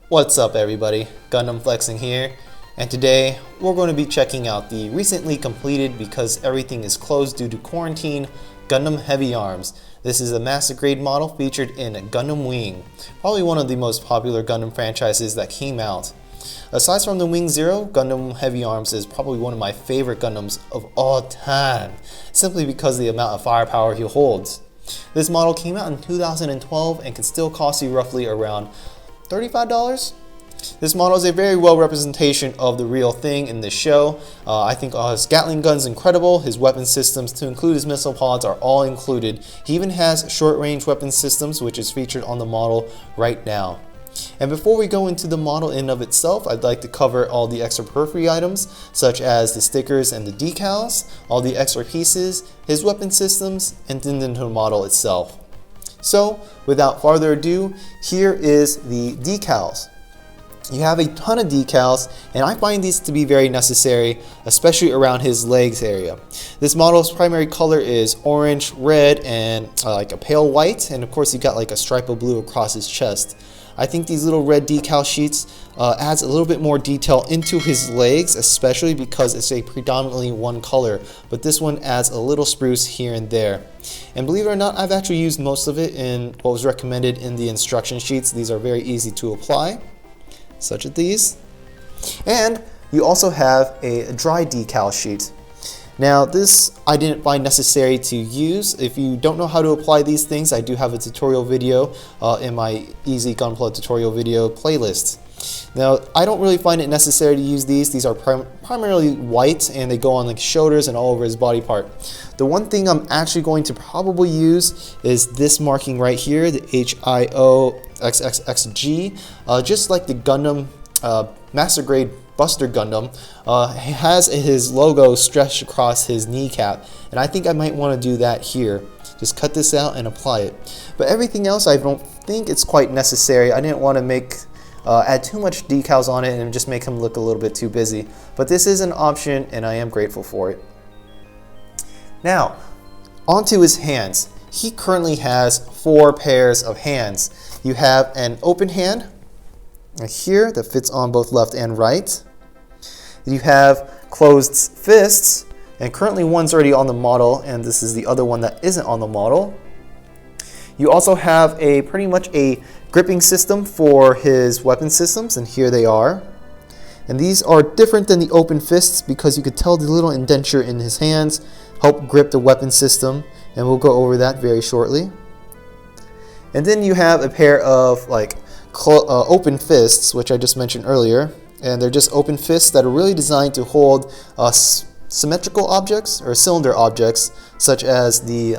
What's up everybody, Gundam Flexing here, and today we're going to be checking out the recently completed, because everything is closed due to quarantine, Gundam Heavyarms. This is a master grade model featured in Gundam WIng, probably one of the most popular Gundam franchises that came out. Aside from the Wing Zero, Gundam Heavyarms is probably one of my favorite Gundams of all time, simply because of the amount of firepower he holds. This model came out in 2012 and can still cost you roughly around $35. This model is a very well representation of the real thing in this show. I think his Gatling Gun is incredible. His weapon systems, to include his missile pods, are all included. He even has short range weapon systems, which is featured on the model right now. And before we go into the model in of itself, I'd like to cover all the extra periphery items, such as the stickers and the decals, all the extra pieces, his weapon systems, and then into the model itself. So, without further ado, here is the decals. You have a ton of decals, and I find these to be very necessary, especially around his legs area. This model's primary color is orange, red, and like a pale white, and of course you got like a stripe of blue across his chest. I think these little red decal sheets adds a little bit more detail into his legs, especially because it's a predominantly one color, but this one adds a little spruce here and there. And believe it or not, I've actually used most of it in what was recommended in the instruction sheets. These are very easy to apply, such as these. And you also have a dry decal sheet. Now this I didn't find necessary to use. If you don't know how to apply these things, I do have a tutorial video in my Easy Gunpla tutorial video playlist. Now I don't really find it necessary to use these. These are primarily white and they go on the shoulders and all over his body part. The one thing I'm actually going to probably use is this marking right here, the XXXG. Just like the Gundam Master Grade Buster Gundam, he has his logo stretched across his kneecap, and I think I might want to do that here. Just cut this out and apply it. But everything else, I don't think it's quite necessary. I didn't want to add too much decals on it and just make him look a little bit too busy. But this is an option, and I am grateful for it. Now, onto his hands. He currently has 4 pairs of hands. You have an open hand right here that fits on both left and right. You have closed fists, and currently one's already on the model, and this is the other one that isn't on the model. You also have pretty much a gripping system for his weapon systems, and here they are. And these are different than the open fists because you could tell the little indenture in his hands help grip the weapon system, and we'll go over that very shortly. And then you have a pair of open fists, which I just mentioned earlier, and they're just open fists that are really designed to hold symmetrical objects or cylinder objects, such as the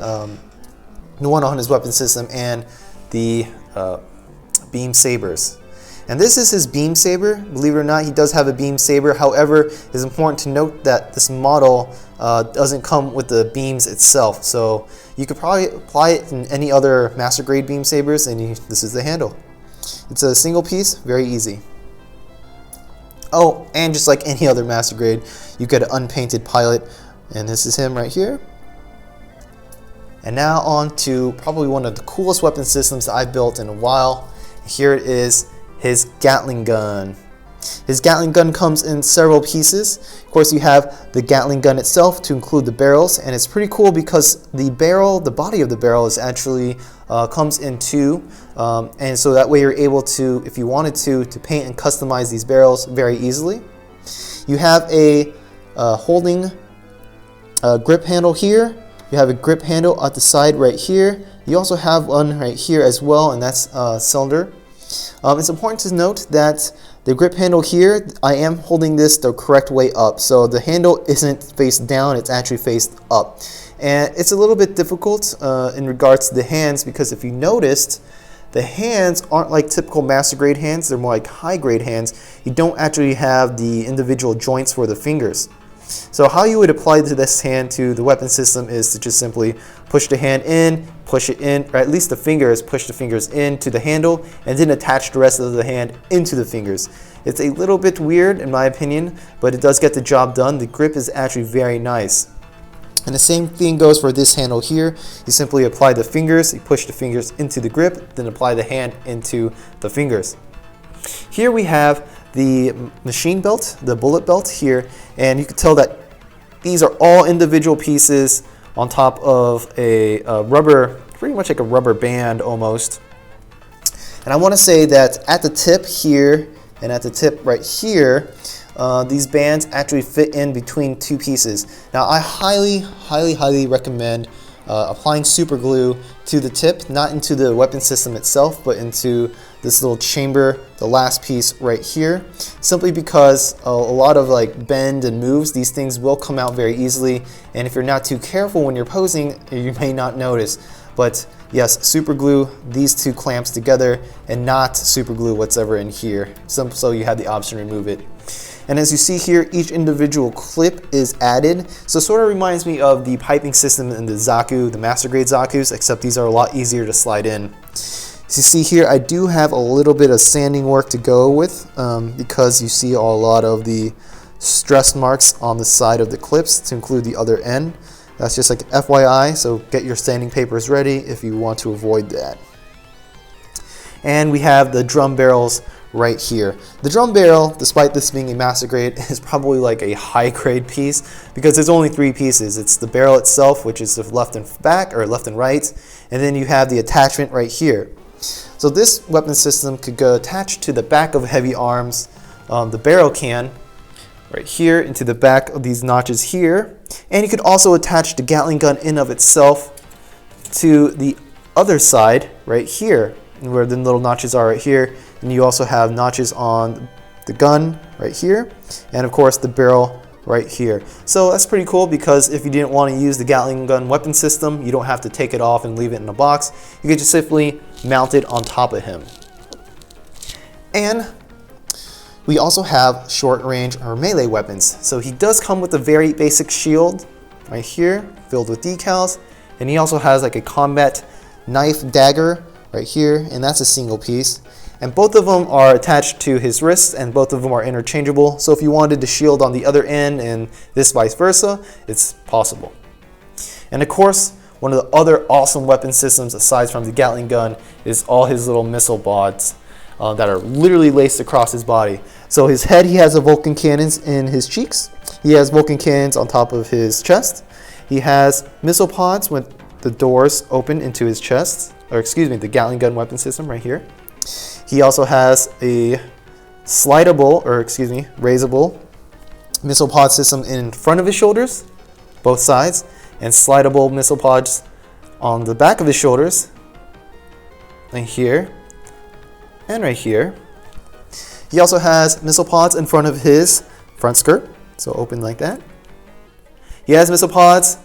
one on his weapon system and the beam sabers. And this is his beam saber. Believe it or not, he does have a beam saber. However, it's important to note that this model doesn't come with the beams itself, so you could probably apply it in any other master grade beam sabers, and this is the handle. It's a single piece, very easy. Oh, and just like any other master grade, you get an unpainted pilot, and this is him right here. And now on to probably one of the coolest weapon systems that I've built in a while. Here it is, his Gatling Gun. His Gatling Gun comes in several pieces. Of course, you have the Gatling Gun itself to include the barrels, and it's pretty cool because the body of the barrel is actually comes in 2, and so that way you're able to, if you wanted to paint and customize these barrels very easily. You have a holding grip handle here. You have a grip handle at the side right here. You also have one right here as well, and that's cylinder. It's important to note that the grip handle here, I am holding this the correct way up, so the handle isn't faced down, it's actually faced up. And it's a little bit difficult in regards to the hands, because if you noticed, the hands aren't like typical master grade hands, they're more like high grade hands. You don't actually have the individual joints for the fingers. So how you would apply this hand to the weapon system is to just simply push the hand in, push it in, or at least the fingers, push the fingers into the handle, and then attach the rest of the hand into the fingers. It's a little bit weird in my opinion, but it does get the job done. The grip is actually very nice. And the same thing goes for this handle here. You simply apply the fingers, you push the fingers into the grip, then apply the hand into the fingers. Here we have the machine belt, the bullet belt here, and you can tell that these are all individual pieces on top of a rubber, pretty much like a rubber band almost. And I want to say that at the tip here and at the tip right here, these bands actually fit in between two pieces. Now I highly recommend applying super glue to the tip, not into the weapon system itself, but into this little chamber, the last piece right here, simply because a lot of like bend and moves, these things will come out very easily, and if you're not too careful when you're posing, you may not notice. But yes, super glue these two clamps together and not super glue what's ever in here, so you have the option to remove it. And as you see here, each individual clip is added. So it sort of reminds me of the piping system in the Zaku, the master grade Zakus, except these are a lot easier to slide in. As you see here, I do have a little bit of sanding work to go with because you see a lot of the stress marks on the side of the clips to include the other end. That's just like FYI, so get your sanding papers ready if you want to avoid that. And we have the drum barrels right here. The drum barrel, despite this being a master grade, is probably like a high grade piece because there's only three pieces. It's the barrel itself, which is the left and back, or left and right, and then you have the attachment right here. So this weapon system could go attached to the back of heavy arms, the barrel can, right here into the back of these notches here, and you could also attach the Gatling gun in of itself to the other side right here, where the little notches are right here, and you also have notches on the gun right here, and of course the barrel right here. So that's pretty cool because if you didn't want to use the Gatling gun weapon system, you don't have to take it off and leave it in a box. You could just simply mount it on top of him. And we also have short range or melee weapons. So he does come with a very basic shield right here filled with decals, and he also has like a combat knife dagger right here, and that's a single piece. And both of them are attached to his wrists, and both of them are interchangeable. So if you wanted the shield on the other end and this vice versa, it's possible. And of course, one of the other awesome weapon systems aside from the Gatling gun is all his little missile pods that are literally laced across his body. So his head, he has a Vulcan cannons in his cheeks. He has Vulcan cannons on top of his chest. He has missile pods with the doors open into his chest, or excuse me, the Gatling gun weapon system right here. He also has a slidable, or excuse me, raisable missile pod system in front of his shoulders, both sides, and slidable missile pods on the back of his shoulders, and here, and right here. He also has missile pods in front of his front skirt, so open like that. He has missile pods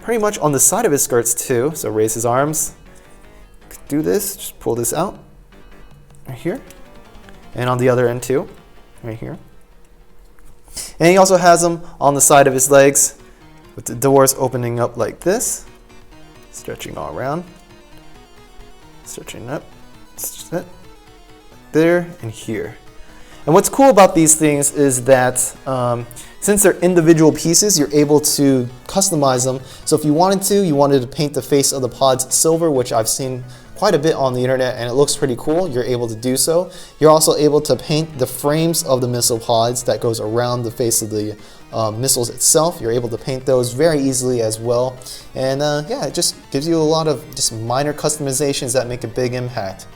pretty much on the side of his skirts too, so raise his arms. Do this, just pull this out, right here, and on the other end too, right here. And he also has them on the side of his legs with the doors opening up like this, stretching all around, stretching up, there and here. And what's cool about these things is that since they're individual pieces, you're able to customize them. So if you wanted to paint the face of the pods silver, which I've seen quite a bit on the internet and it looks pretty cool, you're able to do so. You're also able to paint the frames of the missile pods that goes around the face of the missiles itself. You're able to paint those very easily as well. And yeah, it just gives you a lot of just minor customizations that make a big impact.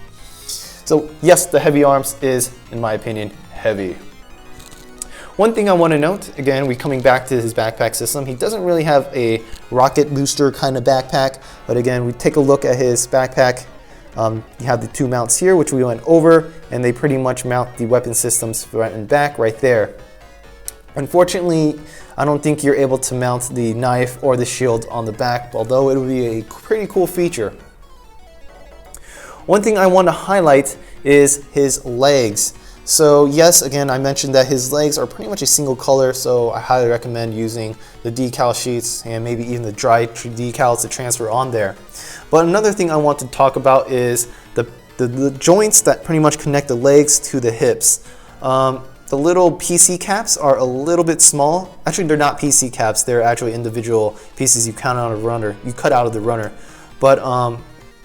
So yes, the heavy arms is, in my opinion, heavy. One thing I want to note, again, we're coming back to his backpack system. He doesn't really have a rocket booster kind of backpack, but again, we take a look at his backpack. You have the two mounts here, which we went over, and they pretty much mount the weapon systems front and back right there. Unfortunately, I don't think you're able to mount the knife or the shield on the back, although it would be a pretty cool feature. One thing I want to highlight is his legs. So yes, again, I mentioned that his legs are pretty much a single color, so I highly recommend using the decal sheets and maybe even the dry decals to transfer on there. But another thing I want to talk about is the joints that pretty much connect the legs to the hips. The little PC caps are a little bit small. Actually, they're not PC caps, they're actually individual pieces you cut out of the runner. But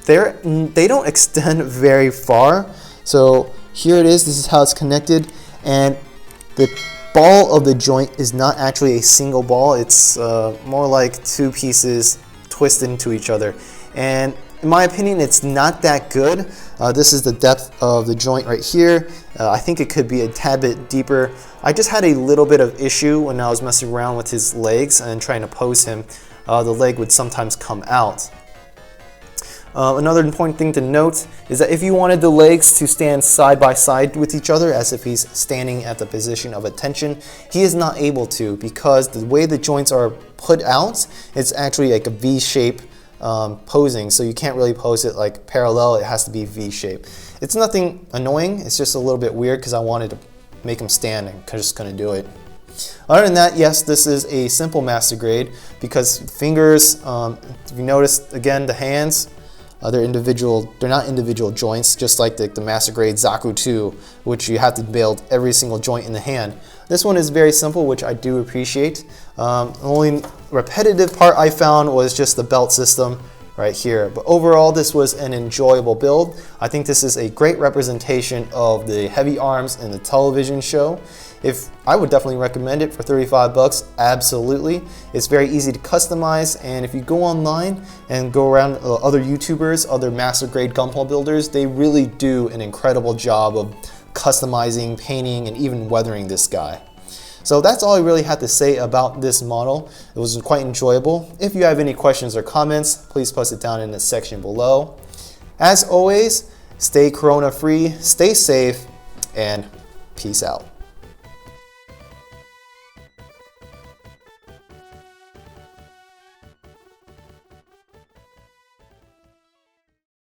they don't extend very far. So here it is. This is how it's connected, and the ball of the joint is not actually a single ball. It's more like two pieces twisted into each other, and in my opinion, it's not that good. This is the depth of the joint right here. I think it could be a tad bit deeper. I just had a little bit of issue when I was messing around with his legs and trying to pose him. The leg would sometimes come out. Another important thing to note is that if you wanted the legs to stand side by side with each other as if he's standing at the position of attention, he is not able to, because the way the joints are put out, it's actually like a V shape posing, so you can't really pose it like parallel. It has to be V-shape. It's nothing annoying, it's just a little bit weird because I wanted to make him stand and just couldn't do it. Other than that, yes, this is a simple master grade because fingers, if you notice again the hands, they're not individual joints, just like the master grade Zaku 2, which you have to build every single joint in the hand. This one is very simple, which I do appreciate. The only repetitive part I found was just the belt system right here. But overall, this was an enjoyable build. I think this is a great representation of the heavy arms in the television show. I would definitely recommend it for 35 bucks, absolutely. It's very easy to customize, and if you go online and go around other YouTubers, other master grade gunpowder builders, they really do an incredible job of customizing, painting, and even weathering this guy. So that's all I really had to say about this model. It was quite enjoyable. If you have any questions or comments, please post it down in the section below. As always, stay corona free, stay safe, and peace out.